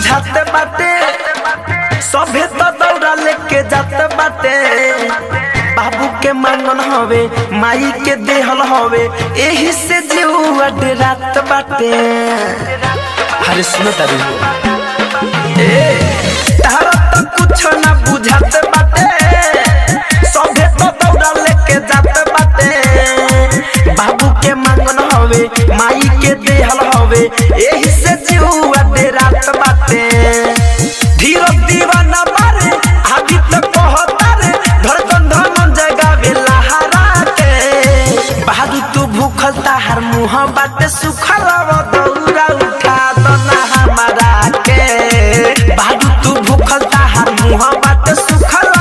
बुझाते बाटे सभे तो दौड़ा लेके जाते बाटे बाबू के मांगन हवे माई के देहल हवे एही से जीवा रात बाटे। अरे सुनो तारू तारा तो कुछ ना बुझाते बाटे सभे तो दौड़ा लेके जाते बाटे बाबू के मांगन हवे माई के देहल हवे एही से जीवा रात बाटे। धीरज दीवाना मारे आदि तक कहता रे धड़कन धमन जगह बेला हरा के बहादुर तू भूखल ताहर मुँह बाटे सुखल दौरा उठा दना हमारा के बहादुर तू भूखल ताहर मुँह बाटे सुखल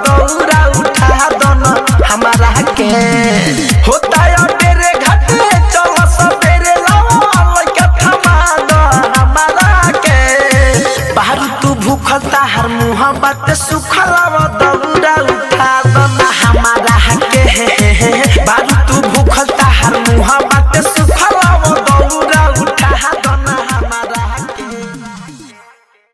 दौरा उठा दना हमारा के। होता है तेरे घाटे चलो सवेरे लाओ लइका थमा दो हमारा के बहादुर तू भूखल ताहर मुँह बाटे